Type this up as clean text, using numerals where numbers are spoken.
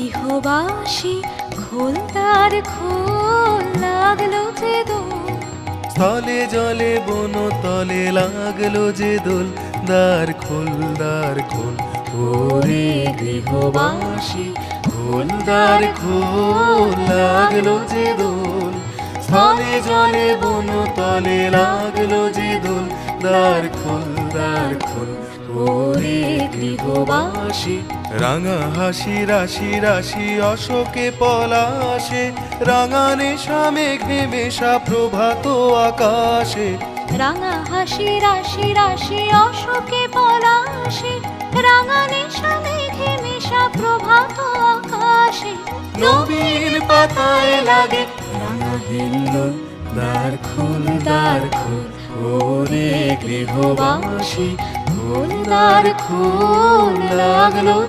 গৃহবাসী খোল তার খোল, লাগলো যে দোল। স্থলে জলে বন তলে লাগলো যে দোল, দ্বার খোল দ্বার খোল ওরে গৃহবাসী, খোল দ্বার খোল, লাগলো যে দোল। স্থলে জলে বন তলে লাগলো যে দোল, দ্বার খোল দ্বার খোল ওরে গৃহবাসী। রাঙা হাসি রাশি রাশি অশোকে পলাশে, রাঙা নেশা মেঘে মেশা প্রভাত আকাশে। রাঙা হাসি রাশি রাশি অশোকে পলাশে, রাঙা নেশা মেঘে মেশা প্রভাত আকাশে। নবীন পাতায় লাগে রাঙা হিল্লোল, দ্বার খোল দ্বার খোল ওরে গৃহবাসী, খোল দ্বার খোল, লাগলো